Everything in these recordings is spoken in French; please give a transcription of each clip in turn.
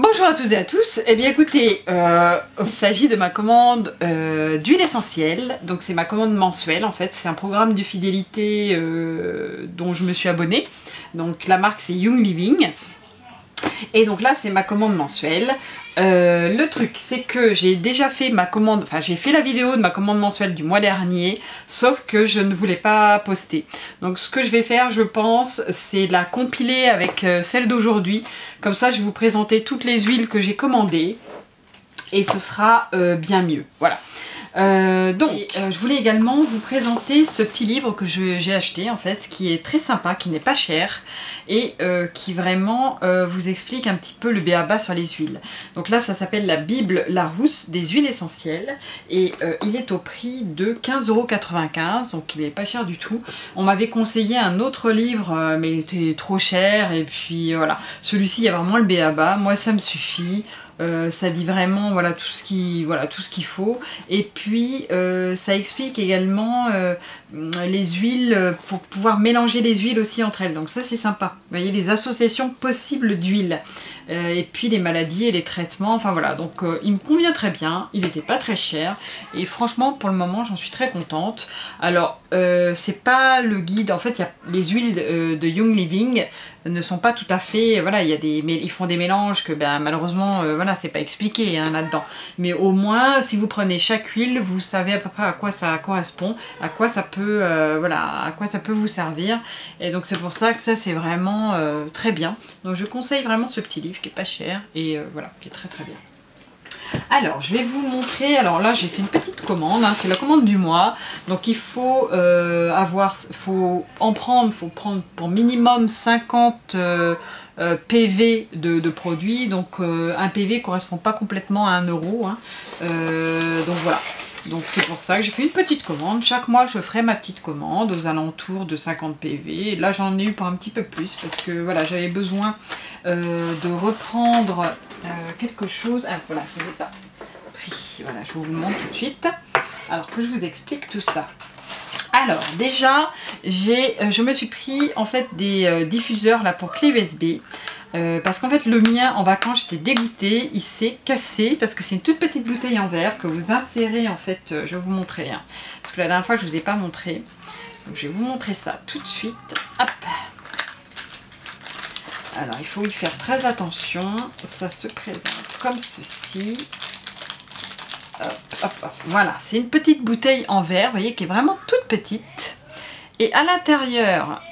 Bonjour à tous et à tous. Eh bien écoutez, il s'agit de ma commande d'huile essentielle. Donc c'est ma commande mensuelle en fait. C'est un programme de fidélité dont je me suis abonnée. Donc la marque c'est Young Living. Et donc là c'est ma commande mensuelle. Le truc c'est que j'ai déjà fait ma commande, enfin j'ai fait la vidéo de ma commande mensuelle du mois dernier, sauf que je ne voulais pas poster. Donc ce que je vais faire, je pense, c'est la compiler avec celle d'aujourd'hui. Comme ça je vais vous présenter toutes les huiles que j'ai commandées et ce sera bien mieux. Voilà. Je voulais également vous présenter ce petit livre que j'ai acheté en fait, qui est très sympa, qui n'est pas cher et qui vraiment vous explique un petit peu le b.a.-ba sur les huiles. Donc là ça s'appelle la Bible Larousse des huiles essentielles et il est au prix de 15,95 €, donc il n'est pas cher du tout. On m'avait conseillé un autre livre mais il était trop cher et puis voilà, celui-ci il y a vraiment le b.a.-ba, moi ça me suffit. Ça dit vraiment voilà, tout ce qu'il faut et puis ça explique également les huiles pour pouvoir mélanger les huiles aussi entre elles, donc ça c'est sympa. Vous voyez les associations possibles d'huile et puis les maladies et les traitements, enfin voilà, donc il me convient très bien, il n'était pas très cher et franchement pour le moment j'en suis très contente. Alors c'est pas le guide, en fait il y a les huiles de Young Living ne sont pas tout à fait, voilà, ils font des mélanges que ben, malheureusement voilà, c'est pas expliqué hein, là-dedans, mais au moins si vous prenez chaque huile vous savez à peu près à quoi ça correspond, à quoi ça peut voilà, à quoi ça peut vous servir, et donc c'est pour ça que ça c'est vraiment très bien. Donc je conseille vraiment ce petit livre qui est pas cher et voilà, qui est très très bien. Alors je vais vous montrer, alors là j'ai fait une petite commande, hein, c'est la commande du mois, donc il faut faut prendre pour minimum 50 PV de produits, donc un PV correspond pas complètement à 1 €, hein, donc voilà. Donc c'est pour ça que j'ai fait une petite commande. Chaque mois je ferai ma petite commande aux alentours de 50 PV. Et là j'en ai eu pour un petit peu plus parce que voilà, j'avais besoin de reprendre quelque chose. Ah voilà, je vous ai pas pris. Voilà, je vous le montre tout de suite. Alors que je vous explique tout ça. Alors déjà, je me suis pris en fait des diffuseurs là pour clé USB. Parce qu'en fait le mien en vacances j'étais dégoûtée, il s'est cassé parce que c'est une toute petite bouteille en verre que vous insérez en fait, je vais vous montrer hein, parce que la dernière fois je vous ai pas montré, donc je vais vous montrer ça tout de suite. Hop. Alors il faut y faire très attention, ça se présente comme ceci. Hop, hop, hop. Voilà, c'est une petite bouteille en verre, vous voyez, qui est vraiment toute petite et à l'intérieur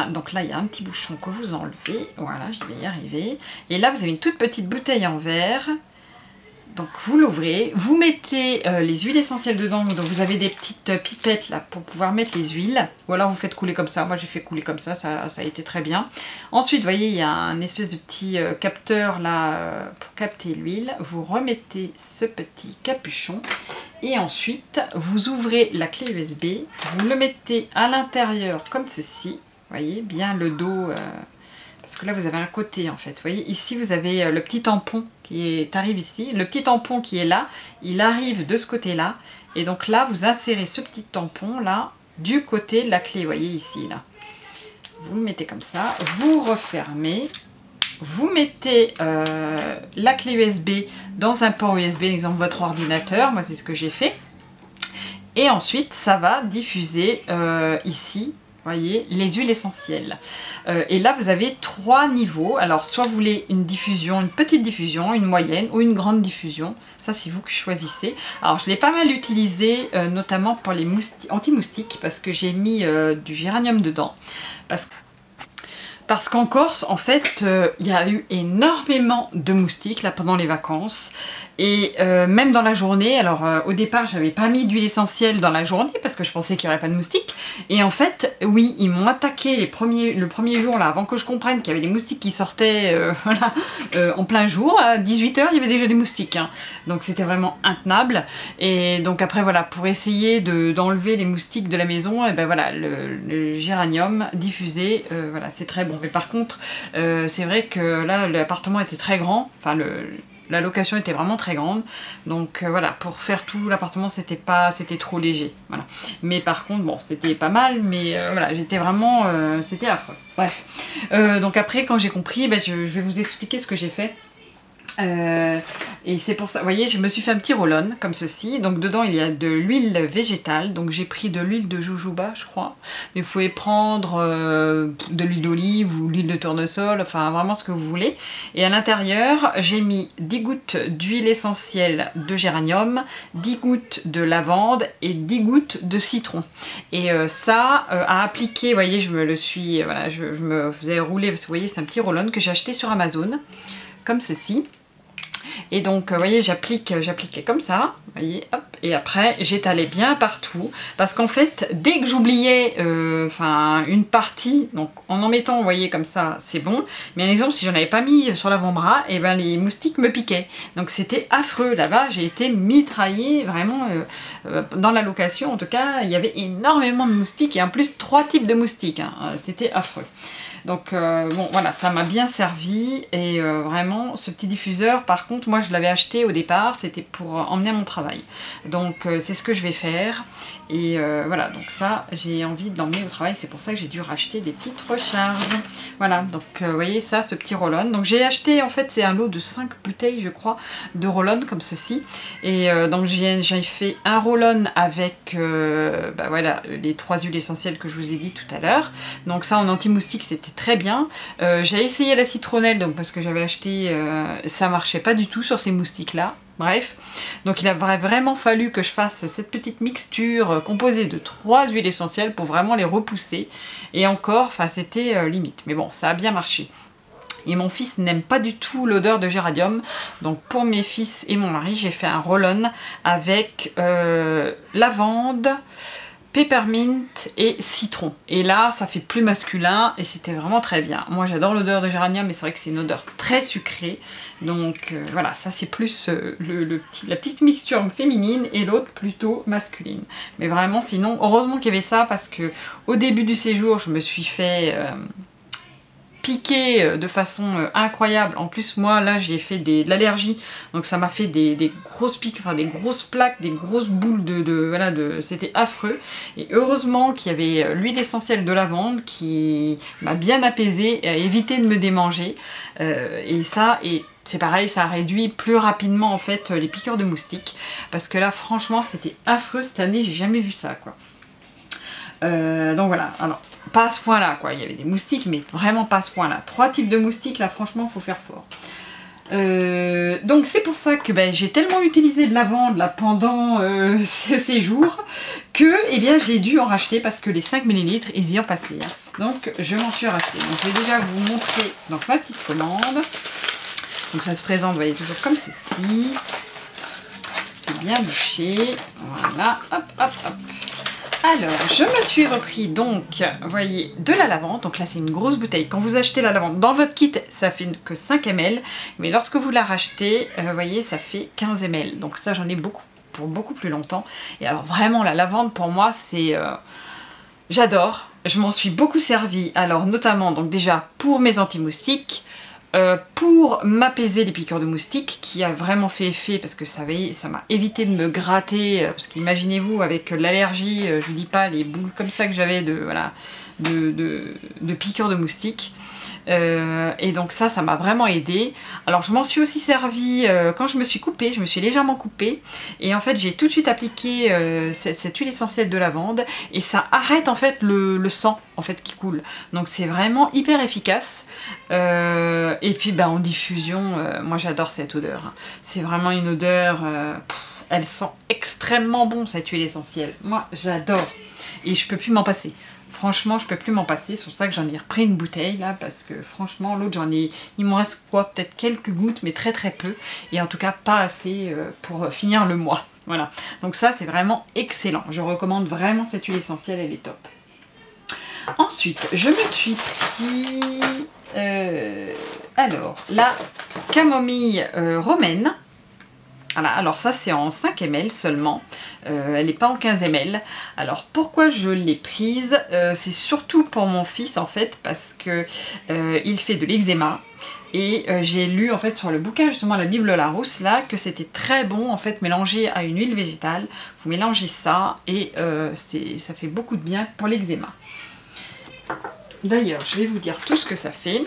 donc là il y a un petit bouchon que vous enlevez, voilà, je vais y arriver, et là vous avez une toute petite bouteille en verre, donc vous l'ouvrez, vous mettez les huiles essentielles dedans, donc vous avez des petites pipettes là pour pouvoir mettre les huiles, ou alors vous faites couler comme ça, moi j'ai fait couler comme ça, ça a été très bien. Ensuite vous voyez il y a un espèce de petit capteur là pour capter l'huile, vous remettez ce petit capuchon, et ensuite vous ouvrez la clé USB, vous le mettez à l'intérieur comme ceci. Voyez bien le dos, parce que là vous avez un côté en fait. Vous voyez ici vous avez le petit tampon qui arrive ici. Le petit tampon qui est là, il arrive de ce côté-là. Et donc là vous insérez ce petit tampon là du côté de la clé. Vous voyez ici là. Vous le mettez comme ça, vous refermez. Vous mettez la clé USB dans un port USB, exemple votre ordinateur. Moi c'est ce que j'ai fait. Et ensuite ça va diffuser ici. Voyez, les huiles essentielles. Et là, vous avez 3 niveaux. Alors, soit vous voulez une diffusion, une petite diffusion, une moyenne ou une grande diffusion. Ça, c'est vous que choisissez. Alors, je l'ai pas mal utilisé, notamment pour les anti-moustiques, parce que j'ai mis du géranium dedans. Parce qu'en Corse, en fait, il y a eu énormément de moustiques là pendant les vacances. Et même dans la journée, alors au départ j'avais pas mis d'huile essentielle dans la journée parce que je pensais qu'il n'y aurait pas de moustiques. Et en fait, oui, ils m'ont attaqué le premier jour là, avant que je comprenne qu'il y avait des moustiques qui sortaient voilà, en plein jour. À 18 h, il y avait déjà des moustiques. Hein. Donc c'était vraiment intenable. Et donc après, voilà, pour essayer d'enlever les moustiques de la maison, et ben voilà, le géranium diffusé, voilà, c'est très bon. Mais par contre, c'est vrai que là, l'appartement était très grand. Enfin, la location était vraiment très grande, donc voilà, pour faire tout l'appartement c'était trop léger, voilà. Mais par contre bon, c'était pas mal, mais voilà, j'étais vraiment, c'était affreux. Bref, donc après quand j'ai compris, je vais vous expliquer ce que j'ai fait. Et c'est pour ça, vous voyez, je me suis fait un petit roll-on comme ceci. Donc dedans il y a de l'huile végétale, donc j'ai pris de l'huile de jojoba je crois, mais vous pouvez prendre de l'huile d'olive ou l'huile de tournesol, enfin vraiment ce que vous voulez. Et à l'intérieur j'ai mis 10 gouttes d'huile essentielle de géranium, 10 gouttes de lavande et 10 gouttes de citron. Et ça à appliquer, vous voyez, je me le suis, voilà, je me faisais rouler, parce que vous voyez c'est un petit roll-on que j'ai acheté sur Amazon, comme ceci. Et donc, vous voyez, j'appliquais comme ça, vous voyez, hop, et après, j'étalais bien partout, parce qu'en fait, dès que j'oubliais, une partie, donc en mettant, vous voyez, comme ça, c'est bon, mais un exemple, si j'en avais pas mis sur l'avant-bras, et ben les moustiques me piquaient. Donc c'était affreux, là-bas, j'ai été mitraillée, vraiment, dans la location, en tout cas, il y avait énormément de moustiques, et en plus, 3 types de moustiques, hein, c'était affreux. Donc bon voilà, ça m'a bien servi, et vraiment ce petit diffuseur, par contre moi je l'avais acheté au départ, c'était pour emmener à mon travail, donc c'est ce que je vais faire. Et voilà, donc ça j'ai envie de l'emmener au travail, c'est pour ça que j'ai dû racheter des petites recharges. Voilà, donc vous voyez ça, ce petit roll-on, donc j'ai acheté, en fait c'est un lot de 5 bouteilles je crois de roll-on comme ceci. Et donc j'ai fait un roll-on avec voilà, les 3 huiles essentielles que je vous ai dit tout à l'heure. Donc ça en anti-moustique c'était très bien. J'ai essayé la citronnelle, donc parce que j'avais acheté, ça marchait pas du tout sur ces moustiques là. Bref, donc il a vraiment fallu que je fasse cette petite mixture composée de 3 huiles essentielles pour vraiment les repousser. Et encore, enfin c'était limite. Mais bon, ça a bien marché. Et mon fils n'aime pas du tout l'odeur de géranium. Donc pour mes fils et mon mari, j'ai fait un roll-on avec lavande, peppermint et citron. Et là, ça fait plus masculin et c'était vraiment très bien. Moi, j'adore l'odeur de géranium, mais c'est vrai que c'est une odeur très sucrée. Donc voilà, ça c'est plus la petite mixture féminine et l'autre plutôt masculine. Mais vraiment, sinon, heureusement qu'il y avait ça parce que au début du séjour, je me suis fait piqué de façon incroyable. En plus moi là j'ai fait de l'allergie, donc ça m'a fait des grosses piques, enfin des grosses plaques, des grosses boules voilà, c'était affreux. Et heureusement qu'il y avait l'huile essentielle de lavande qui m'a bien apaisée et a évité de me démanger. Et c'est pareil, ça réduit plus rapidement en fait les piqûres de moustiques, parce que là franchement c'était affreux cette année, j'ai jamais vu ça quoi. Donc voilà, alors pas à ce point là quoi, il y avait des moustiques mais vraiment pas à ce point là. 3 types de moustiques là, franchement faut faire fort. Donc c'est pour ça que j'ai tellement utilisé de lavande là pendant ces jours que j'ai dû en racheter, parce que les 5 ml ils y ont passé, hein. Donc je m'en suis racheté. Donc je vais déjà vous montrer donc ma petite commande. Donc ça se présente, vous voyez, toujours comme ceci. C'est bien bouché, voilà, hop hop hop. Alors, je me suis repris donc, vous voyez, de la lavande. Donc là, c'est une grosse bouteille. Quand vous achetez la lavande dans votre kit, ça fait que 5 ml. Mais lorsque vous la rachetez, vous voyez, ça fait 15 ml. Donc ça, j'en ai beaucoup, pour beaucoup plus longtemps. Et alors, vraiment, la lavande, pour moi, c'est... j'adore. Je m'en suis beaucoup servi. Alors, notamment, donc déjà, pour mes anti-moustiques, pour m'apaiser les piqûres de moustiques, qui a vraiment fait effet, parce que ça m'a évité de me gratter, parce qu'imaginez-vous avec l'allergie, je vous dis pas les boules comme ça que j'avais de piqûres de moustiques. Et donc ça m'a vraiment aidé. Alors je m'en suis aussi servi quand je me suis coupée, je me suis légèrement coupée, et en fait j'ai tout de suite appliqué cette huile essentielle de lavande, et ça arrête en fait le sang en fait qui coule. Donc c'est vraiment hyper efficace. Et puis en diffusion, moi j'adore cette odeur, hein. C'est vraiment une odeur, elle sent extrêmement bon cette huile essentielle. Moi j'adore et je peux plus m'en passer. Franchement, je peux plus m'en passer, c'est pour ça que j'en ai repris une bouteille là, parce que franchement, l'autre il m'en reste quoi, peut-être quelques gouttes, mais très très peu, et en tout cas pas assez pour finir le mois. Voilà, donc ça c'est vraiment excellent, je recommande vraiment cette huile essentielle, elle est top. Ensuite, je me suis pris, alors, la camomille romaine. Voilà, alors ça c'est en 5 ml seulement, elle n'est pas en 15 ml. Alors pourquoi je l'ai prise, c'est surtout pour mon fils en fait, parce que il fait de l'eczéma. Et j'ai lu en fait sur le bouquin justement la Bible Larousse là que c'était très bon en fait mélangé à une huile végétale. Vous mélangez ça et ça fait beaucoup de bien pour l'eczéma. D'ailleurs, je vais vous dire tout ce que ça fait.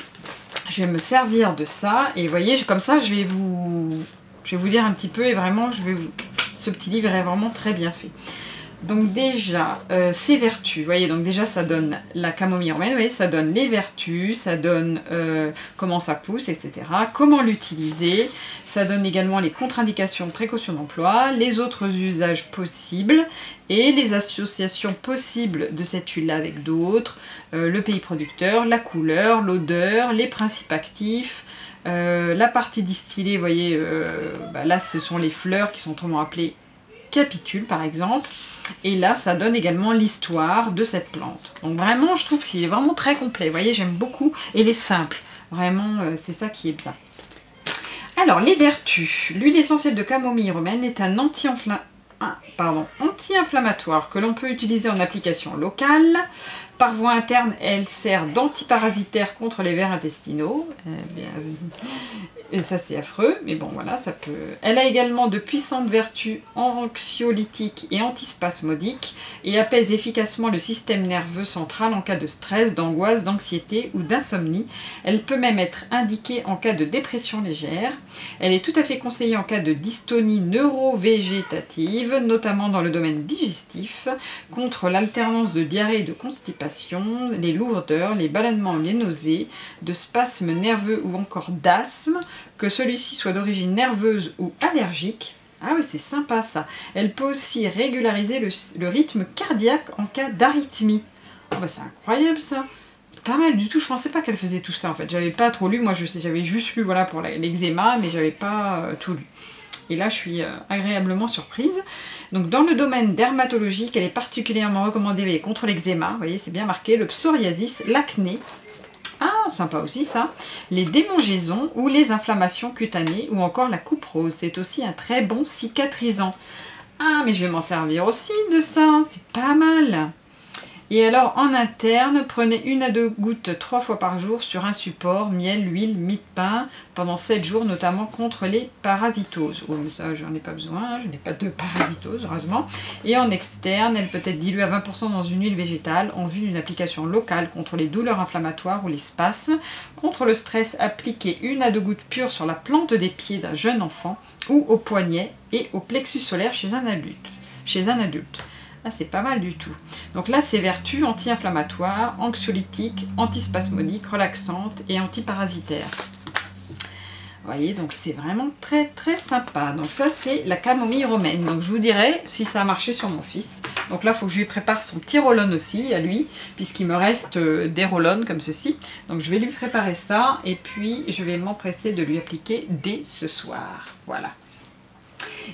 Je vais me servir de ça et vous voyez comme ça je vais vous dire un petit peu et vraiment ce petit livre est vraiment très bien fait. Donc déjà, ses vertus, vous voyez, donc déjà ça donne la camomille romaine, vous voyez, ça donne les vertus, ça donne comment ça pousse, etc. Comment l'utiliser, ça donne également les contre-indications, précautions d'emploi, les autres usages possibles et les associations possibles de cette huile-là avec d'autres, le pays producteur, la couleur, l'odeur, les principes actifs, la partie distillée, vous voyez, là ce sont les fleurs qui sont autrement appelées capitules par exemple. Et là, ça donne également l'histoire de cette plante. Donc vraiment, je trouve qu'il est vraiment très complet. Vous voyez, j'aime beaucoup. Et il est simple. Vraiment, c'est ça qui est bien. Alors, les vertus. L'huile essentielle de camomille romaine est un anti-inflammatoire que l'on peut utiliser en application locale. Par voie interne, elle sert d'antiparasitaire contre les vers intestinaux. Et ça, c'est affreux, mais bon, voilà, ça peut... Elle a également de puissantes vertus anxiolytiques et antispasmodiques et apaise efficacement le système nerveux central en cas de stress, d'angoisse, d'anxiété ou d'insomnie. Elle peut même être indiquée en cas de dépression légère. Elle est tout à fait conseillée en cas de dystonie neurovégétative, notamment dans le domaine digestif, contre l'alternance de diarrhée et de constipation, les lourdeurs, les ballonnements ou les nausées, de spasmes nerveux ou encore d'asthme, que celui-ci soit d'origine nerveuse ou allergique. Ah oui, c'est sympa ça. Elle peut aussi régulariser le rythme cardiaque en cas d'arythmie. Oh bah c'est incroyable ça. C'est pas mal du tout. Je pensais pas qu'elle faisait tout ça en fait. J'avais pas trop lu. Moi j'avais juste lu voilà, pour l'eczéma, mais j'avais pas tout lu. Et là je suis agréablement surprise. Donc dans le domaine dermatologique, elle est particulièrement recommandée contre l'eczéma. Vous voyez, c'est bien marqué. Le psoriasis, l'acné. Ah, sympa aussi ça. Les démangeaisons ou les inflammations cutanées ou encore la coupe rose. C'est aussi un très bon cicatrisant. Ah, mais je vais m'en servir aussi de ça. C'est pas mal. Et alors, en interne, prenez 1 à 2 gouttes 3 fois par jour sur un support, miel, huile, mie de pain, pendant 7 jours, notamment contre les parasitoses. Oh, mais ça, j'en ai pas besoin, je n'ai pas de parasitose, heureusement. Et en externe, elle peut être diluée à 20% dans une huile végétale en vue d'une application locale contre les douleurs inflammatoires ou les spasmes, contre le stress, appliquez 1 à 2 gouttes pures sur la plante des pieds d'un jeune enfant ou au poignet et au plexus solaire chez un adulte. Ah, c'est pas mal du tout. Donc là, c'est vertus anti-inflammatoires, anxiolytiques, antispasmodiques, relaxantes et antiparasitaires. Vous voyez, donc c'est vraiment très très sympa. Donc ça, c'est la camomille romaine. Donc je vous dirai si ça a marché sur mon fils. Donc là, il faut que je lui prépare son petit roll-on aussi, à lui, puisqu'il me reste des roll-on comme ceci. Donc je vais lui préparer ça et puis je vais m'empresser de lui appliquer dès ce soir. Voilà.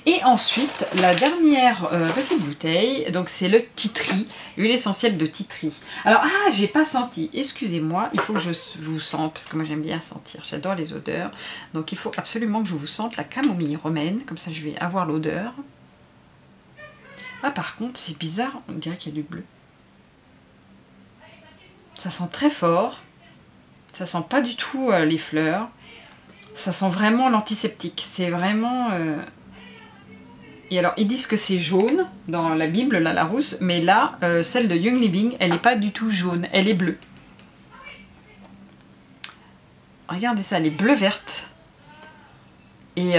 Et ensuite, la dernière petite bouteille, donc c'est le tea tree, huile essentielle de tea tree. Alors, ah, j'ai pas senti, excusez-moi, il faut que je vous sente, parce que moi j'aime bien sentir, j'adore les odeurs. Donc il faut absolument que je vous sente la camomille romaine, comme ça je vais avoir l'odeur. Ah, par contre, c'est bizarre, on dirait qu'il y a du bleu. Ça sent très fort, ça sent pas du tout les fleurs, ça sent vraiment l'antiseptique, c'est vraiment... Et alors, ils disent que c'est jaune dans la Bible, la Larousse, mais là, celle de Young Living, elle n'est pas du tout jaune, elle est bleue. Regardez ça, elle est bleu-verte. Et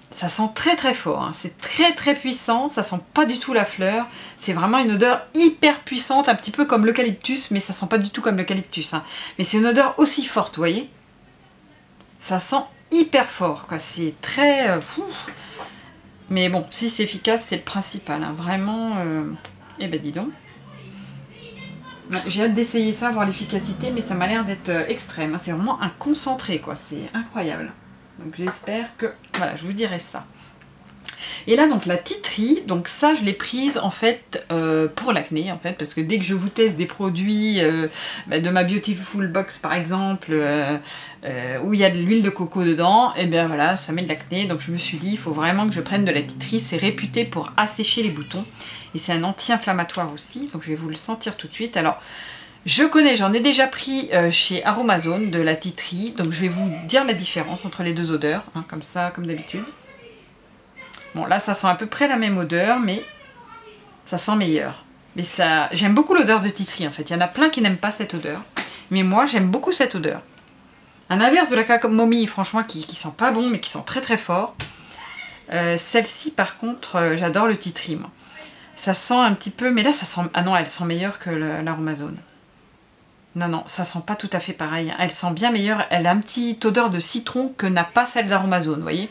ça sent très très fort, hein. C'est très très puissant, ça sent pas du tout la fleur. C'est vraiment une odeur hyper puissante, un petit peu comme l'eucalyptus, mais ça sent pas du tout comme l'eucalyptus, hein. Mais c'est une odeur aussi forte, vous voyez. Ça sent hyper fort, quoi. C'est très... Mais bon, si c'est efficace, c'est le principal, hein. Vraiment, eh ben dis donc. J'ai hâte d'essayer ça, voir l'efficacité, mais ça m'a l'air d'être extrême, hein. C'est vraiment un concentré, quoi, c'est incroyable. Donc j'espère que... Voilà, je vous dirai ça. Et là, donc la tea tree, donc ça, je l'ai prise en fait pour l'acné, en fait, parce que dès que je vous teste des produits de ma Beautiful Box, par exemple, où il y a de l'huile de coco dedans, et bien voilà, ça met de l'acné. Donc je me suis dit, il faut vraiment que je prenne de la tea tree, c'est réputé pour assécher les boutons. Et c'est un anti-inflammatoire aussi, donc je vais vous le sentir tout de suite. Alors, Je connais, j'en ai déjà pris chez Aromazone de la tea tree, donc je vais vous dire la différence entre les deux odeurs, hein, comme ça, comme d'habitude. Bon, là, ça sent à peu près la même odeur, mais ça sent meilleur. Mais ça, j'aime beaucoup l'odeur de tea tree, en fait. Il y en a plein qui n'aiment pas cette odeur, mais moi, j'aime beaucoup cette odeur. À l'inverse de la camomille, franchement, qui sent pas bon, mais qui sent très très fort. Celle-ci, par contre, j'adore le tea tree, moi. Ça sent un petit peu, mais là, ça sent... Ah non, elle sent meilleure que l'Aromazone. Non, non, ça sent pas tout à fait pareil. Elle sent bien meilleure. Elle a une petite odeur de citron que n'a pas celle d'Aromazone, vous voyez.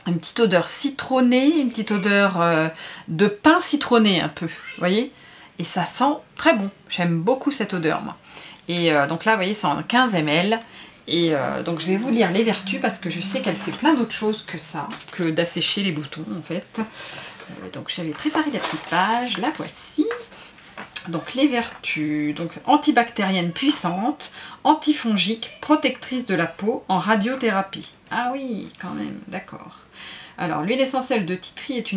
Une petite odeur citronnée, une petite odeur de pain citronné un peu, vous voyez. Et ça sent très bon. J'aime beaucoup cette odeur, moi. Et donc là, vous voyez, c'est en 15 ml. Et donc je vais vous lire les vertus parce que je sais qu'elle fait plein d'autres choses que ça, que d'assécher les boutons, en fait. Donc j'avais préparé la petite page, la voici. Donc les vertus, donc antibactérienne puissante, antifongique, protectrice de la peau en radiothérapie. Ah oui, quand même, d'accord. Alors l'huile essentielle de tea tree est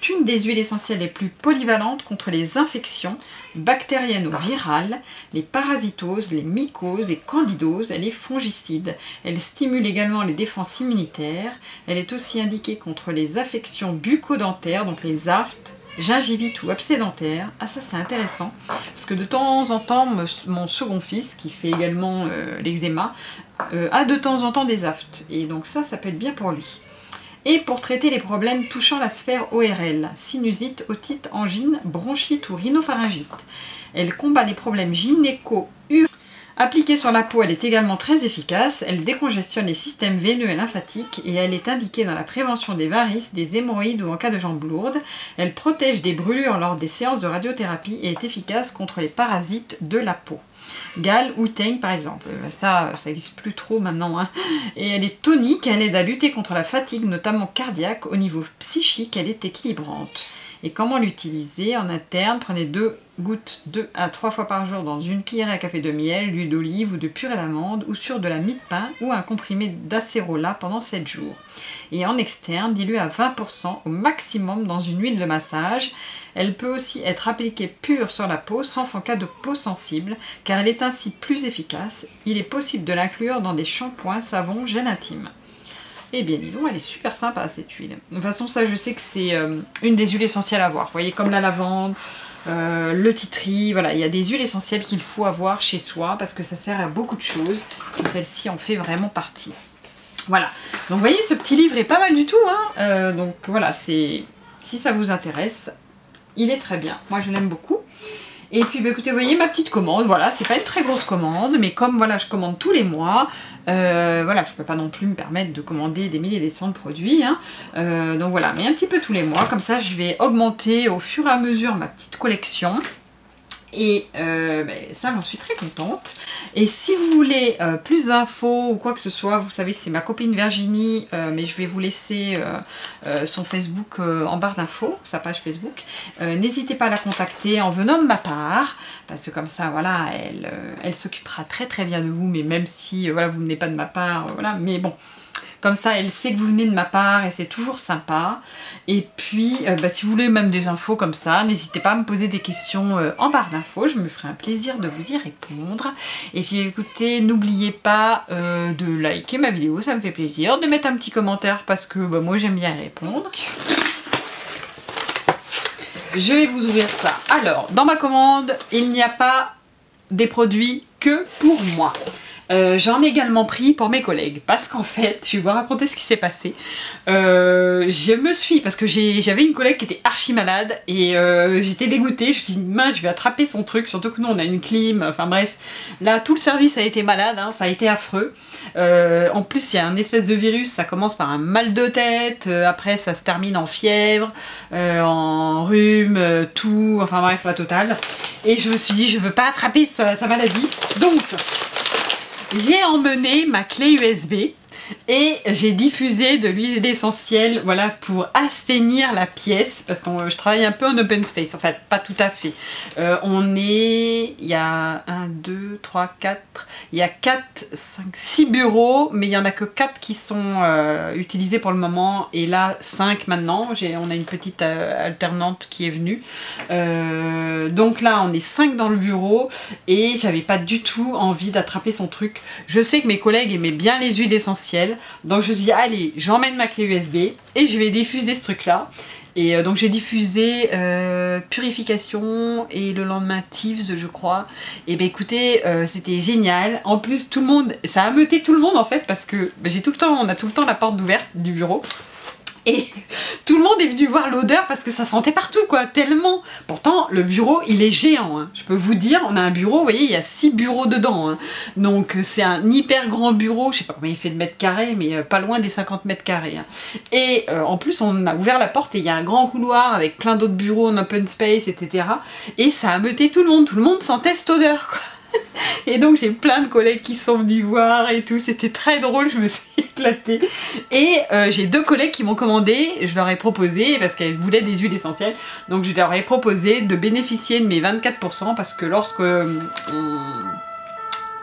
une des huiles essentielles les plus polyvalentes contre les infections bactériennes ou virales, les parasitoses, les mycoses et candidoses. Elle est fongicide. Elle stimule également les défenses immunitaires. Elle est aussi indiquée contre les affections bucco-dentaires, donc les aftes, gingivite ou absédentaire. Ah, ça c'est intéressant parce que de temps en temps mon second fils qui fait également l'eczéma a de temps en temps des aftes et donc ça peut être bien pour lui. Et pour traiter les problèmes touchant la sphère ORL, sinusite, otite, angine, bronchite ou rhinopharyngite. Elle combat les problèmes gynéco-urinaires. Appliquée sur la peau, elle est également très efficace, elle décongestionne les systèmes veineux et lymphatiques et elle est indiquée dans la prévention des varices, des hémorroïdes ou en cas de jambes lourdes. Elle protège des brûlures lors des séances de radiothérapie et est efficace contre les parasites de la peau. Gale ou teigne par exemple, ça n'existe plus trop maintenant, hein. Et elle est tonique, elle aide à lutter contre la fatigue, notamment cardiaque. Au niveau psychique, elle est équilibrante. Et comment l'utiliser? En interne, prenez 2 gouttes 2 à 3 fois par jour dans une cuillerée à café de miel, d'huile d'olive ou de purée d'amande ou sur de la mie de pain ou un comprimé d'acérola pendant 7 jours. Et en externe, diluée à 20% au maximum dans une huile de massage. Elle peut aussi être appliquée pure sur la peau, sauf en cas de peau sensible, car elle est ainsi plus efficace. Il est possible de l'inclure dans des shampoings, savons, gel intime. Eh bien, dis donc, elle est super sympa cette huile. De toute façon, ça, je sais que c'est une des huiles essentielles à avoir. Vous voyez, comme la lavande, le tea tree, voilà, il y a des huiles essentielles qu'il faut avoir chez soi parce que ça sert à beaucoup de choses. Et celle-ci en fait vraiment partie. Voilà. Donc, vous voyez, ce petit livre est pas mal du tout, hein. Donc, voilà, si ça vous intéresse, il est très bien. Moi, je l'aime beaucoup. Et puis, bah, écoutez, vous voyez ma petite commande, voilà, c'est pas une très grosse commande, mais comme voilà, je commande tous les mois, voilà, je peux pas non plus me permettre de commander des milliers et des cents de produits, hein. Donc voilà, mais un petit peu tous les mois, comme ça je vais augmenter au fur et à mesure ma petite collection. Et ça, j'en suis très contente. Et si vous voulez plus d'infos ou quoi que ce soit, vous savez que c'est ma copine Virginie, mais je vais vous laisser son Facebook en barre d'infos, sa page Facebook. N'hésitez pas à la contacter en venant de ma part, parce que comme ça, voilà, elle s'occupera très très bien de vous, mais même si voilà, vous venez pas de ma part, voilà, mais bon. Comme ça, elle sait que vous venez de ma part et c'est toujours sympa. Et puis, si vous voulez même des infos comme ça, n'hésitez pas à me poser des questions en barre d'infos. Je me ferai un plaisir de vous y répondre. Et puis, écoutez, n'oubliez pas de liker ma vidéo, ça me fait plaisir. De mettre un petit commentaire parce que moi, j'aime bien y répondre. Je vais vous ouvrir ça. Alors, dans ma commande, il n'y a pas des produits que pour moi. J'en ai également pris pour mes collègues parce qu'en fait, je vais vous raconter ce qui s'est passé. Parce que j'avais une collègue qui était archi malade et j'étais dégoûtée. Je me suis dit, mince, je vais attraper son truc, surtout que nous on a une clim, enfin bref. Là, tout le service a été malade, hein, ça a été affreux. En plus, il y a un espèce de virus, ça commence par un mal de tête, après ça se termine en fièvre, en rhume, tout, enfin bref, la totale. Et je me suis dit, je veux pas attraper sa maladie, donc... j'ai emmené ma clé USB Et j'ai diffusé de l'huile essentielle, voilà, pour assainir la pièce, parce que je travaille un peu en open space, en fait, pas tout à fait. Il y a 1, 2, 3, 4, il y a 4, 5, 6 bureaux, mais il n'y en a que 4 qui sont utilisés pour le moment, et là 5 maintenant. On a une petite alternante qui est venue. Donc là, on est 5 dans le bureau, et j'avais pas du tout envie d'attraper son truc. Je sais que mes collègues aimaient bien les huiles essentielles, donc je me suis dit, allez, j'emmène ma clé USB, et je vais diffuser ce truc-là. Et donc j'ai diffusé Purification et le lendemain Thieves, je crois. Et ben écoutez, c'était génial. En plus tout le monde, ça a ameuté tout le monde en fait, parce que on a tout le temps la porte ouverte du bureau. Et tout le monde est venu voir l'odeur parce que ça sentait partout quoi, tellement. Pourtant le bureau il est géant, hein. Je peux vous dire, on a un bureau, vous voyez il y a 6 bureaux dedans, hein. Donc c'est un hyper grand bureau, je sais pas combien il fait de mètres carrés, mais pas loin des 50 mètres carrés, hein. Et en plus on a ouvert la porte et il y a un grand couloir avec plein d'autres bureaux en open space, etc. Et ça a ameuté tout le monde sentait cette odeur quoi. Et donc j'ai plein de collègues qui sont venus voir et tout, c'était très drôle, je me suis éclatée. Et j'ai 2 collègues qui m'ont commandé, je leur ai proposé, parce qu'elles voulaient des huiles essentielles, donc je leur ai proposé de bénéficier de mes 24%, parce que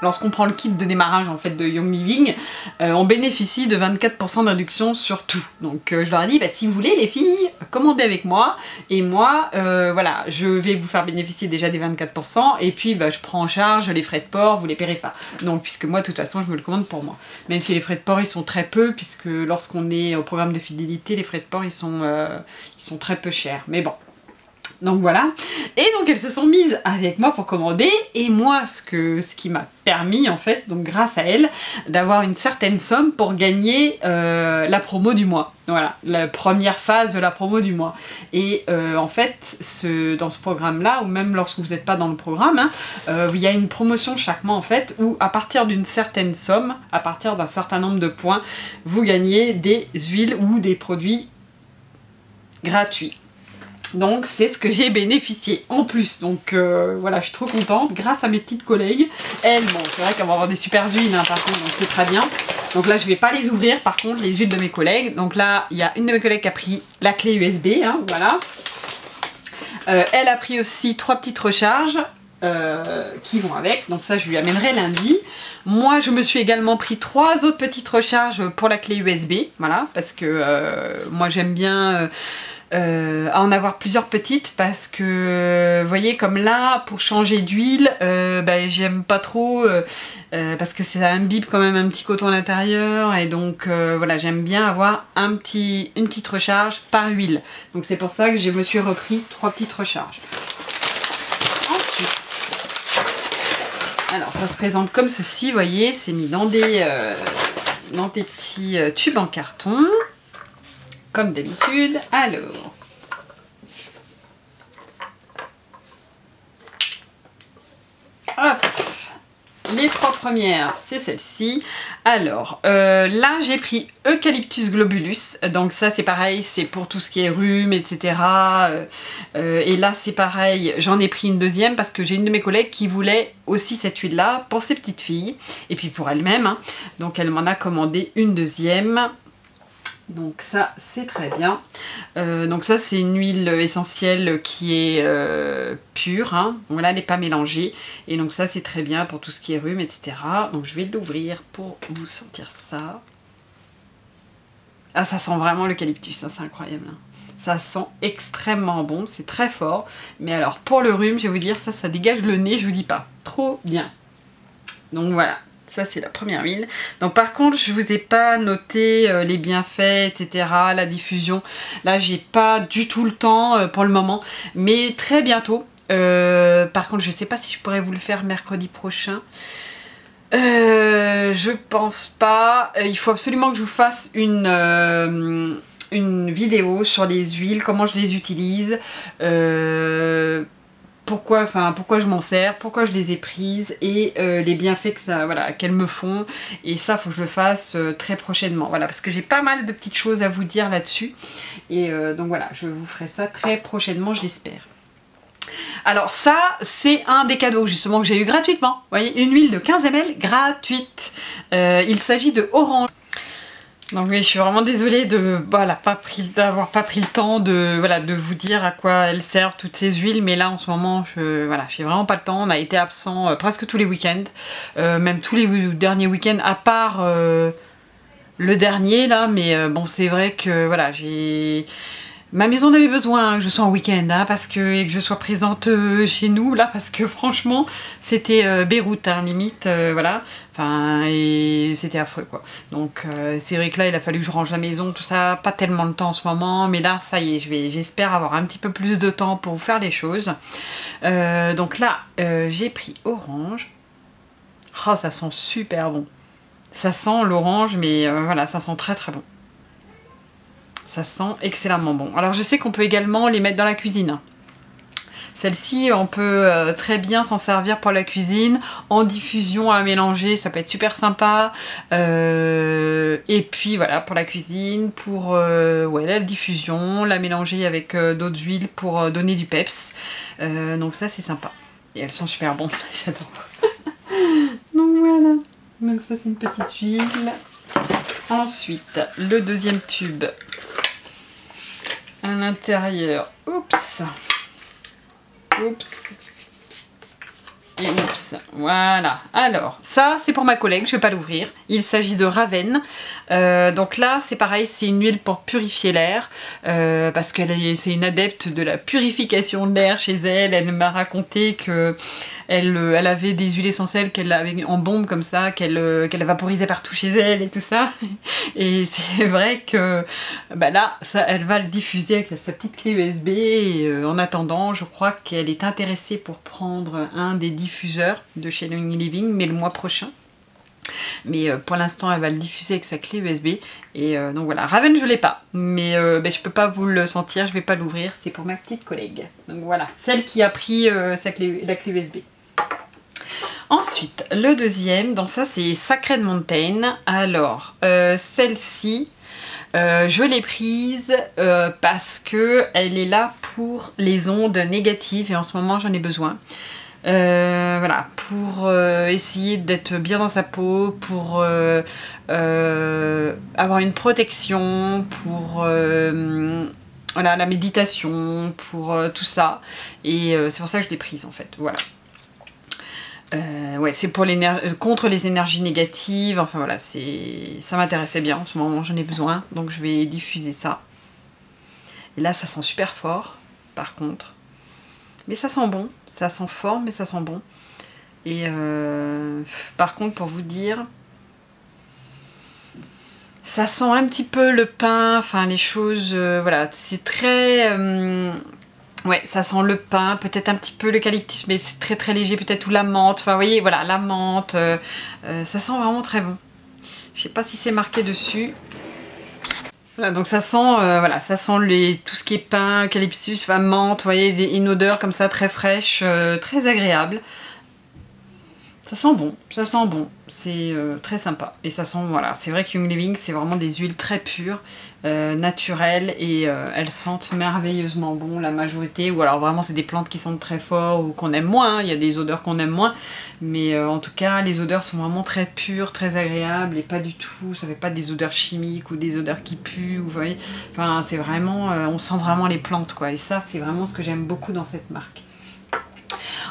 lorsqu'on prend le kit de démarrage en fait de Young Living, on bénéficie de 24% de réduction sur tout. Donc je leur ai dit, bah, si vous voulez les filles, commandez avec moi, et moi, voilà, je vais vous faire bénéficier déjà des 24%, et puis bah, je prends en charge les frais de port, vous les paierez pas. Donc puisque moi, de toute façon, je me le commande pour moi. Même si les frais de port, ils sont très peu, puisque lorsqu'on est au programme de fidélité, les frais de port, ils sont très peu chers. Mais bon. Donc voilà, et donc elles se sont mises avec moi pour commander, et moi ce qui m'a permis en fait, donc grâce à elles, d'avoir une certaine somme pour gagner la promo du mois. Voilà, la première phase de la promo du mois. Et en fait, dans ce programme-là, ou même lorsque vous n'êtes pas dans le programme, hein, il y a une promotion chaque mois en fait, où à partir d'une certaine somme, à partir d'un certain nombre de points, vous gagnez des huiles ou des produits gratuits. Donc c'est ce que j'ai bénéficié en plus, donc voilà, je suis trop contente grâce à mes petites collègues. Elles, bon c'est vrai qu'elles vont avoir des super huiles hein, par contre, donc c'est très bien. Donc là je vais pas les ouvrir par contre, les huiles de mes collègues. Donc là il y a une de mes collègues qui a pris la clé USB, hein, voilà. Elle a pris aussi 3 petites recharges qui vont avec, donc ça je lui amènerai lundi. Moi je me suis également pris 3 autres petites recharges pour la clé USB, voilà, parce que moi j'aime bien à en avoir plusieurs petites, parce que vous voyez comme là pour changer d'huile bah, j'aime pas trop parce que ça imbibe quand même un petit coton à l'intérieur, et donc voilà, j'aime bien avoir une petite recharge par huile, donc c'est pour ça que je me suis repris 3 petites recharges. Ensuite, alors ça se présente comme ceci, vous voyez, c'est mis dans des petits tubes en carton comme d'habitude. Alors, hop, les 3 premières, c'est celle-ci. Alors, là j'ai pris Eucalyptus globulus, donc ça c'est pareil, c'est pour tout ce qui est rhume, etc. Et là c'est pareil, j'en ai pris une deuxième parce que j'ai une de mes collègues qui voulait aussi cette huile-là pour ses petites filles, et puis pour elle-même, hein. Donc elle m'en a commandé une deuxième. Donc ça c'est très bien. Donc ça c'est une huile essentielle qui est pure, hein. Donc là elle n'est pas mélangée, et donc ça c'est très bien pour tout ce qui est rhume, etc. Donc je vais l'ouvrir pour vous sentir ça. Ah, ça sent vraiment l'eucalyptus, hein, c'est incroyable, hein. Ça sent extrêmement bon, c'est très fort, mais alors pour le rhume je vais vous dire, ça dégage le nez, je vous dis pas, trop bien. Donc voilà. Ça c'est la première huile. Donc par contre je vous ai pas noté les bienfaits, etc. La diffusion. Là j'ai pas du tout le temps pour le moment. Mais très bientôt. Par contre je sais pas si je pourrais vous le faire mercredi prochain. Je pense pas. Il faut absolument que je vous fasse une vidéo sur les huiles, comment je les utilise. Pourquoi je m'en sers, pourquoi je les ai prises, et les bienfaits que ça, voilà, qu'elles me font. Et ça, faut que je le fasse très prochainement. Voilà, parce que j'ai pas mal de petites choses à vous dire là-dessus. Et donc voilà, je vous ferai ça très prochainement, je l'espère. Alors ça, c'est un des cadeaux justement que j'ai eu gratuitement. Vous voyez, une huile de 15 ml gratuite. Il s'agit de Orange. Donc oui, je suis vraiment désolée de d'avoir pas pris le temps de vous dire à quoi elles servent toutes ces huiles, mais là en ce moment, j'ai vraiment pas le temps. On a été absent presque tous les week-ends, même tous les derniers week-ends, à part le dernier là, mais bon, c'est vrai que voilà, ma maison avait besoin que je sois en week-end, hein, et que je sois présente chez nous, là, parce que franchement, c'était Beyrouth, hein, limite, voilà. Enfin, et c'était affreux, quoi. Donc, c'est vrai que là, il a fallu que je range la maison, tout ça, pas tellement de temps en ce moment, mais là, ça y est, j'espère avoir un petit peu plus de temps pour faire les choses. Donc là, j'ai pris orange. Oh, ça sent super bon. Ça sent l'orange, mais voilà, ça sent très très bon. Ça sent excellemment bon. Alors je sais qu'on peut également les mettre dans la cuisine. Celle-ci, on peut très bien s'en servir pour la cuisine, en diffusion à mélanger, ça peut être super sympa. Et puis voilà, pour la cuisine, pour la diffusion, la mélanger avec d'autres huiles pour donner du peps. Donc ça c'est sympa. Et elles sont super bonnes, j'adore. Donc voilà. Donc ça c'est une petite huile. Ensuite, le deuxième tube. À l'intérieur, oups, et oups, voilà. Alors, ça c'est pour ma collègue, je vais pas l'ouvrir. Il s'agit de Raven. Donc là, c'est pareil, c'est une huile pour purifier l'air, parce c'est une adepte de la purification de l'air chez elle. Elle m'a raconté que elle avait des huiles essentielles qu'elle avait en bombe comme ça, qu'elle vaporisait partout chez elle et tout ça. Et c'est vrai que là, ça, elle va le diffuser avec sa petite clé USB. Et, en attendant, je crois qu'elle est intéressée pour prendre un des diffuseurs de chez Lonely Living, mais le mois prochain. Mais pour l'instant, elle va le diffuser avec sa clé USB. Et donc voilà, Raven, je l'ai pas. Mais je peux pas vous le sentir, je vais pas l'ouvrir. C'est pour ma petite collègue. Donc voilà, celle qui a pris la clé USB. Ensuite, le deuxième, donc ça c'est Sacred Mountain. Alors, celle-ci, je l'ai prise parce que elle est là pour les ondes négatives et en ce moment j'en ai besoin. Voilà, pour essayer d'être bien dans sa peau, pour avoir une protection, pour voilà, la méditation, pour tout ça. Et c'est pour ça que je l'ai prise en fait, voilà. Ouais, c'est pour contre les énergies négatives, enfin voilà, ça m'intéressait bien, en ce moment j'en ai besoin, donc je vais diffuser ça. Et là ça sent super fort, par contre. Mais ça sent bon, ça sent fort, mais ça sent bon. Et par contre, pour vous dire, ça sent un petit peu le pin, enfin les choses, voilà, c'est très... ouais, ça sent le pin, peut-être un petit peu l'eucalyptus, mais c'est très très léger, peut-être, ou la menthe, enfin vous voyez, voilà, la menthe, ça sent vraiment très bon. Je sais pas si c'est marqué dessus. Voilà, donc ça sent, voilà, ça sent tout ce qui est pin, eucalyptus, enfin menthe, vous voyez, une odeur comme ça très fraîche, très agréable. Ça sent bon, c'est très sympa. Et ça sent, voilà, c'est vrai que Young Living, c'est vraiment des huiles très pures, naturelles, et elles sentent merveilleusement bon, la majorité. Ou alors vraiment, c'est des plantes qui sentent très fort ou qu'on aime moins, hein. Il y a des odeurs qu'on aime moins. Mais en tout cas, les odeurs sont vraiment très pures, très agréables, et pas du tout, ça fait pas des odeurs chimiques ou des odeurs qui puent, vous voyez. Enfin, c'est vraiment, on sent vraiment les plantes, quoi. Et ça, c'est vraiment ce que j'aime beaucoup dans cette marque.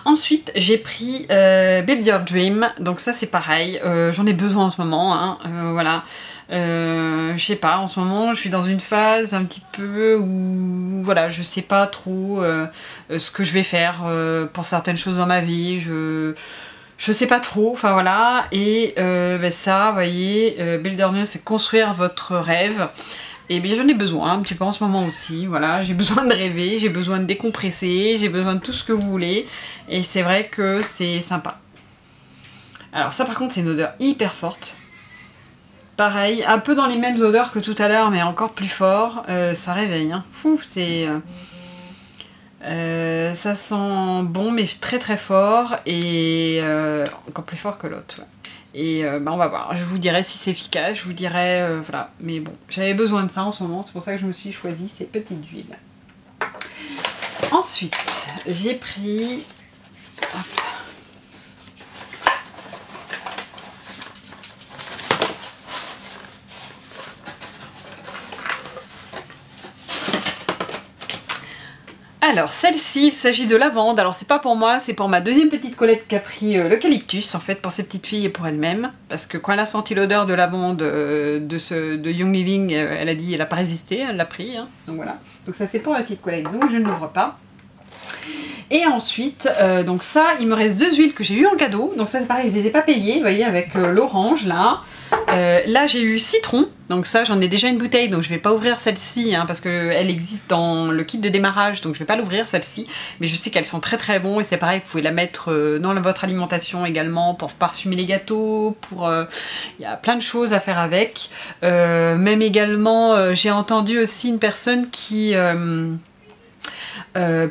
Ensuite, j'ai pris Build Your Dream, donc ça c'est pareil, j'en ai besoin en ce moment, hein, voilà. Je sais pas, en ce moment je suis dans une phase un petit peu où voilà, je sais pas trop ce que je vais faire pour certaines choses dans ma vie, je sais pas trop, enfin voilà, et ça, vous voyez, Build Your Dream, c'est construire votre rêve. Et bien j'en ai besoin un petit peu en ce moment aussi, voilà, j'ai besoin de rêver, j'ai besoin de décompresser, j'ai besoin de tout ce que vous voulez, et c'est vrai que c'est sympa. Alors ça par contre c'est une odeur hyper forte, pareil, un peu dans les mêmes odeurs que tout à l'heure mais encore plus fort, ça réveille, hein. Fou, c'est... ça sent bon mais très très fort, et encore plus fort que l'autre, ouais. Et on va voir, je vous dirai si c'est efficace, je vous dirai, voilà, mais bon, j'avais besoin de ça en ce moment, c'est pour ça que je me suis choisi ces petites huiles. Ensuite, j'ai pris... Hop. Alors celle-ci, il s'agit de lavande. Alors c'est pas pour moi, c'est pour ma deuxième petite Colette qui a pris l'eucalyptus en fait pour ses petites filles et pour elle-même. Parce que quand elle a senti l'odeur de lavande de Young Living, elle a dit, elle a pas résisté, elle l'a pris. Hein, donc voilà. Donc ça c'est pour la petite Colette, donc je ne l'ouvre pas. Et ensuite, donc ça, il me reste 2 huiles que j'ai eu en cadeau. Donc ça c'est pareil, je les ai pas payées, vous voyez, avec l'orange là. Là j'ai eu citron, donc ça j'en ai déjà une bouteille, donc je vais pas ouvrir celle-ci hein, parce qu'elle existe dans le kit de démarrage, donc je vais pas l'ouvrir celle-ci, mais je sais qu'elles sont très très bons et c'est pareil, vous pouvez la mettre dans votre alimentation également pour parfumer les gâteaux, pour il y a plein de choses à faire avec. Même également j'ai entendu aussi une personne qui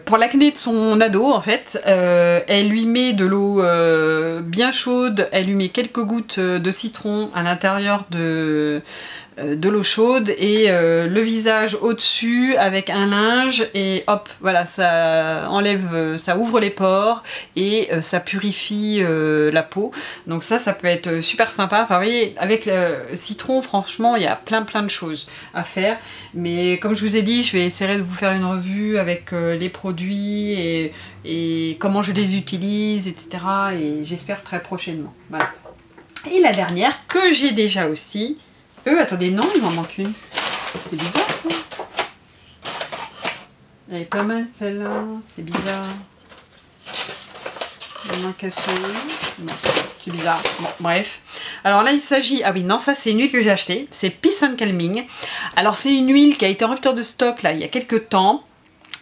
pour l'acné de son ado en fait, elle lui met de l'eau bien chaude, elle lui met quelques gouttes de citron à l'intérieur de l'eau chaude et le visage au-dessus avec un linge et hop, voilà, ça enlève, ça ouvre les pores et ça purifie la peau. Donc ça peut être super sympa. Enfin, vous voyez, avec le citron, franchement, il y a plein de choses à faire. Mais comme je vous ai dit, je vais essayer de vous faire une revue avec les produits et comment je les utilise, etc. Et j'espère très prochainement. Voilà. Et la dernière que j'ai déjà aussi. Attendez, non, il m'en manque une. C'est bizarre ça. Elle est pas mal celle-là, c'est bizarre. Il manque un seul. Non, c'est bizarre. Bon, bref. Alors là, il s'agit... Ah oui, non, ça c'est une huile que j'ai achetée. C'est Peace and Calming. Alors c'est une huile qui a été en rupture de stock là il y a quelques temps.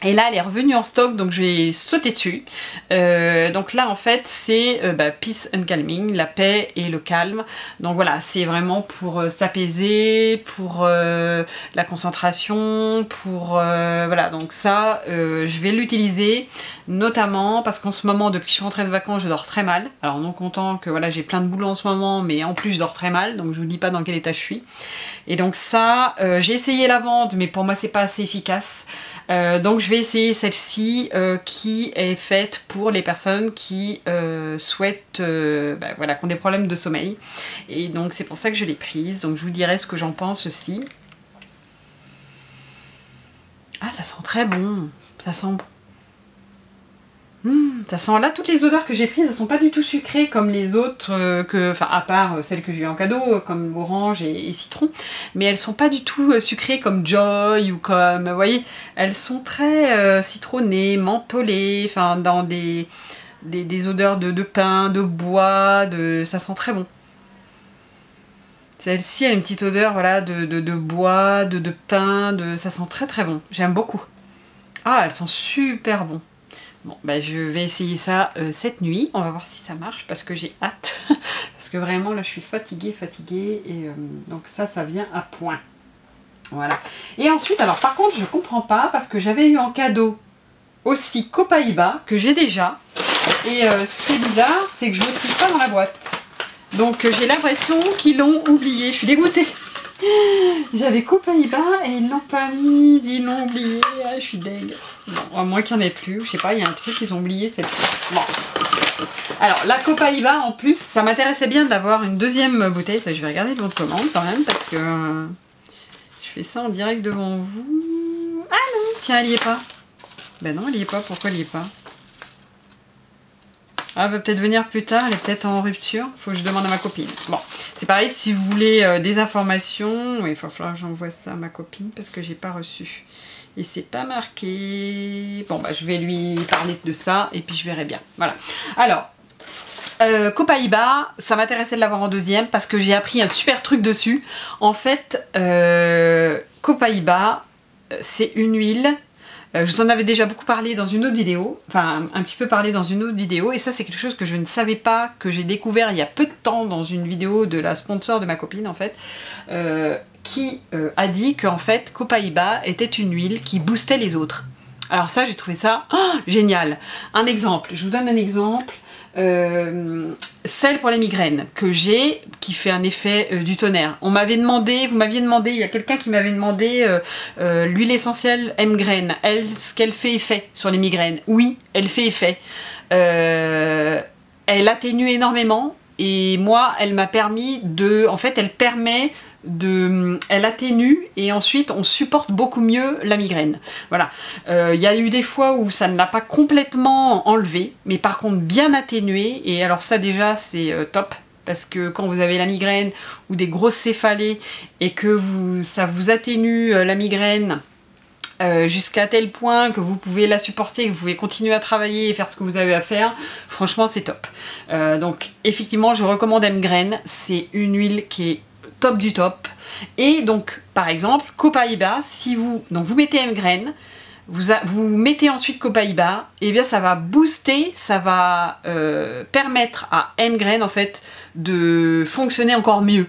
Et là, elle est revenue en stock, donc je vais sauter dessus. Donc là, en fait, c'est Peace and Calming, la paix et le calme. Donc voilà, c'est vraiment pour s'apaiser, pour la concentration, pour... voilà, donc ça, je vais l'utiliser, notamment parce qu'en ce moment, depuis que je suis rentrée de vacances, je dors très mal. Alors non content que voilà, j'ai plein de boulot en ce moment, mais en plus, je dors très mal, donc je vous dis pas dans quel état je suis. Et donc ça, j'ai essayé la vente, mais pour moi, c'est pas assez efficace. Donc je vais essayer celle-ci qui est faite pour les personnes qui souhaitent, voilà, qui ont des problèmes de sommeil. Et donc c'est pour ça que je l'ai prise. Donc je vous dirai ce que j'en pense aussi. Ah, ça sent très bon. Ça sent bon. Ça sent là, toutes les odeurs que j'ai prises, elles sont pas du tout sucrées comme les autres, enfin à part celles que j'ai eu en cadeau, comme orange et citron, mais elles sont pas du tout sucrées comme Joy ou comme, vous voyez, elles sont très citronnées, mentholées, enfin dans des odeurs de pain, de bois, ça sent très bon. Celle-ci, elle a une petite odeur voilà, de bois, de pain, ça sent très très bon, j'aime beaucoup. Ah, elles sont super bon. Bon, je vais essayer ça cette nuit, on va voir si ça marche parce que j'ai hâte, parce que vraiment là je suis fatiguée et donc ça vient à point. Voilà. Et ensuite, alors par contre je comprends pas parce que j'avais eu en cadeau aussi Copaiba que j'ai déjà et ce qui est bizarre c'est que je ne le trouve pas dans la boîte. Donc j'ai l'impression qu'ils l'ont oublié, je suis dégoûtée. J'avais Copaiba et ils l'ont pas mis, ils l'ont oublié, ah, je suis deg. Bon, à moins qu'il n'y en ait plus, je sais pas, il y a un truc qu'ils ont oublié celle-ci. Bon. Alors la Copaiba en plus, ça m'intéressait bien d'avoir une deuxième bouteille, je vais regarder le bon de commande quand même parce que je fais ça en direct devant vous. Ah non, tiens, elle y est pas. Ben non, elle y est pas, pourquoi elle y est pas? Ah, elle va peut-être venir plus tard, elle est peut-être en rupture. Faut que je demande à ma copine. Bon, c'est pareil, si vous voulez des informations, il va falloir que j'envoie ça à ma copine parce que j'ai pas reçu. Et c'est pas marqué. Bon, je vais lui parler de ça et puis je verrai bien. Voilà. Alors, Copaiba, ça m'intéressait de l'avoir en deuxième parce que j'ai appris un super truc dessus. En fait, Copaiba, c'est une huile. Je vous en avais déjà beaucoup parlé dans une autre vidéo, enfin un petit peu parlé dans une autre vidéo, et ça c'est quelque chose que je ne savais pas, que j'ai découvert il y a peu de temps dans une vidéo de la sponsor de ma copine en fait, qui a dit qu'en fait Copaiba était une huile qui boostait les autres. Alors ça j'ai trouvé ça génial. Un exemple, je vous donne un exemple. Celle pour les migraines que j'ai qui fait un effet du tonnerre. On m'avait demandé, vous m'aviez demandé, il y a quelqu'un qui m'avait demandé l'huile essentielle M-Graine, est-ce qu'elle fait effet sur les migraines? Oui, elle fait effet. Elle atténue énormément et moi elle m'a permis de... En fait elle permet de... Elle atténue et ensuite on supporte beaucoup mieux la migraine. Voilà. Il y a eu des fois où ça ne l'a pas complètement enlevé, mais par contre bien atténué, et alors ça déjà c'est top. Parce que quand vous avez la migraine ou des grosses céphalées et que ça vous atténue la migraine jusqu'à tel point que vous pouvez la supporter, que vous pouvez continuer à travailler et faire ce que vous avez à faire, franchement c'est top. Donc effectivement je recommande M-Graine, c'est une huile qui est top du top. Et donc par exemple Copaiba, si vous mettez M-Graine, vous mettez ensuite Copaiba, et bien ça va booster, ça va permettre à M-Graine en fait de fonctionner encore mieux.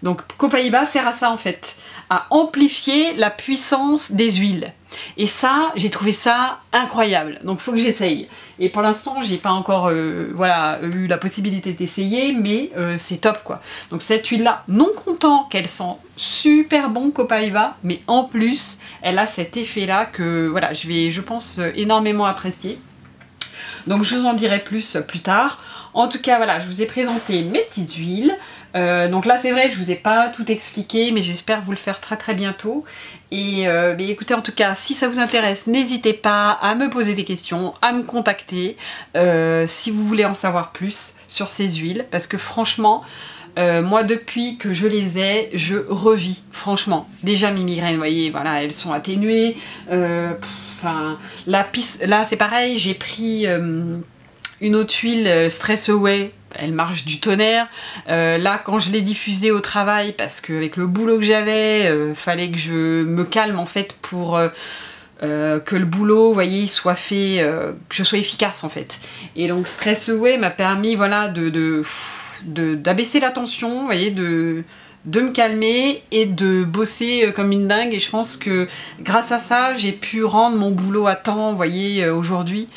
Donc Copaiba sert à ça en fait, à amplifier la puissance des huiles. Et ça, j'ai trouvé ça incroyable. Donc il faut que j'essaye. Et pour l'instant, j'ai pas encore voilà, eu la possibilité d'essayer, mais c'est top quoi. Donc cette huile-là, non content qu'elle sent super bon Copaiba, mais en plus, elle a cet effet-là que voilà, je vais, je pense, énormément apprécier. Donc je vous en dirai plus tard. En tout cas, voilà, je vous ai présenté mes petites huiles. Donc là, c'est vrai, je vous ai pas tout expliqué, mais j'espère vous le faire très très bientôt. Et mais écoutez, en tout cas, si ça vous intéresse, n'hésitez pas à me poser des questions, à me contacter si vous voulez en savoir plus sur ces huiles, parce que franchement, moi depuis que je les ai, je revis, franchement. Déjà mes migraines, vous voyez, voilà, elles sont atténuées. Enfin, là c'est pareil, j'ai pris une autre huile Stress Away, elle marche du tonnerre. Là quand je l'ai diffusée au travail, parce qu'avec le boulot que j'avais, fallait que je me calme en fait pour que le boulot, vous voyez, soit fait, que je sois efficace en fait. Et donc Stress Away m'a permis, voilà, d'abaisser la tension, vous voyez, de me calmer et de bosser comme une dingue. Et je pense que grâce à ça, j'ai pu rendre mon boulot à temps, vous voyez, aujourd'hui.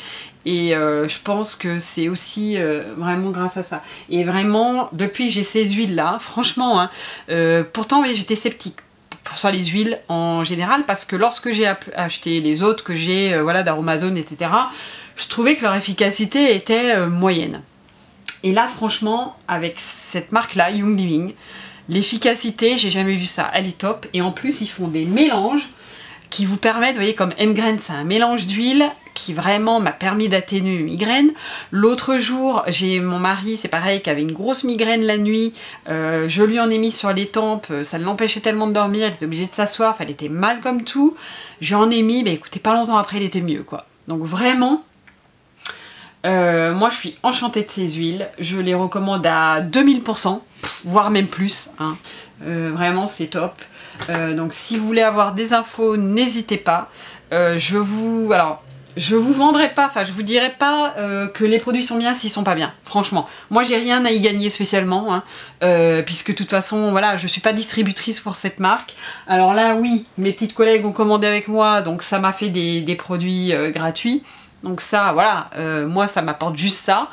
Et je pense que c'est aussi vraiment grâce à ça. Et vraiment, depuis que j'ai ces huiles-là, franchement, hein, pourtant oui, j'étais sceptique sur les huiles en général, parce que lorsque j'ai acheté les autres que j'ai, voilà, d'Aromazone, etc., je trouvais que leur efficacité était moyenne. Et là, franchement, avec cette marque-là, Young Living, l'efficacité, j'ai jamais vu ça, elle est top. Et en plus, ils font des mélanges qui vous permettent, vous voyez, comme M-Graine, c'est un mélange d'huile qui vraiment m'a permis d'atténuer une migraine. L'autre jour, j'ai mon mari, c'est pareil, qui avait une grosse migraine la nuit, je lui en ai mis sur les tempes, ça l'empêchait tellement de dormir, elle était obligée de s'asseoir, elle était mal comme tout. Je lui en ai mis, bah écoutez, pas longtemps après, il était mieux, quoi. Donc vraiment, moi je suis enchantée de ces huiles, je les recommande à 2000%, voire même plus, hein. Vraiment c'est top. Donc si vous voulez avoir des infos, n'hésitez pas. Je vous vendrai pas, enfin je vous dirai pas que les produits sont bien s'ils sont pas bien, franchement. Moi j'ai rien à y gagner spécialement, hein, puisque de toute façon, voilà, je suis pas distributrice pour cette marque. Alors là oui, mes petites collègues ont commandé avec moi, donc ça m'a fait des produits gratuits. Donc ça, voilà, moi ça m'apporte juste ça.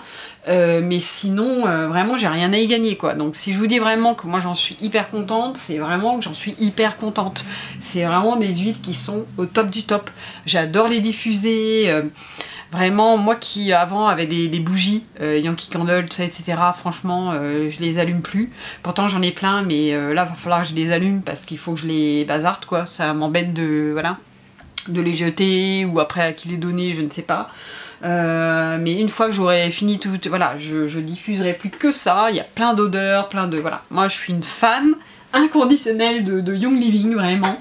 Mais sinon, vraiment, j'ai rien à y gagner, quoi. Donc si je vous dis vraiment que moi j'en suis hyper contente, c'est vraiment que j'en suis hyper contente. C'est vraiment des huiles qui sont au top du top. J'adore les diffuser. Vraiment, moi qui avant avait des bougies, Yankee Candle, tout ça, etc., franchement, je les allume plus. Pourtant j'en ai plein, mais là, va falloir que je les allume parce qu'il faut que je les bazarde, quoi. Ça m'embête de, voilà, de les jeter ou après à qui les donner, je ne sais pas. Mais une fois que j'aurai fini tout, voilà, je diffuserai plus que ça. Il y a plein d'odeurs, plein de, voilà. Moi je suis une fan inconditionnelle de Young Living, vraiment,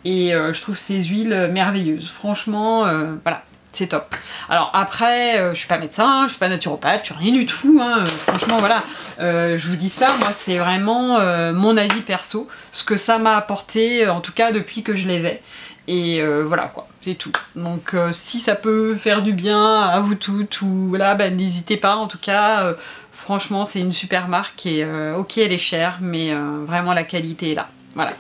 et je trouve ces huiles merveilleuses, franchement, voilà, c'est top. Alors après, je suis pas médecin, je suis pas naturopathe, je suis rien du tout, hein, franchement, voilà, je vous dis ça, moi c'est vraiment mon avis perso, ce que ça m'a apporté, en tout cas depuis que je les ai. Et voilà quoi, c'est tout. Donc si ça peut faire du bien à vous toutes, ou voilà, bah, n'hésitez pas. En tout cas, franchement, c'est une super marque et ok, elle est chère, mais vraiment la qualité est là. Voilà.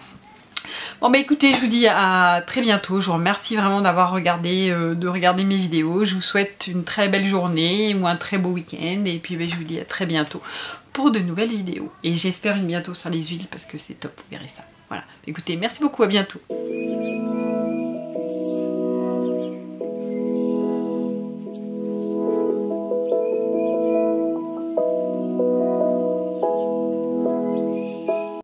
Bon bah écoutez, je vous dis à très bientôt. Je vous remercie vraiment d'avoir regardé, mes vidéos. Je vous souhaite une très belle journée ou un très beau week-end. Et puis bah, je vous dis à très bientôt pour de nouvelles vidéos. Et j'espère une bientôt sur les huiles parce que c'est top, vous verrez ça. Voilà. Écoutez, merci beaucoup, à bientôt.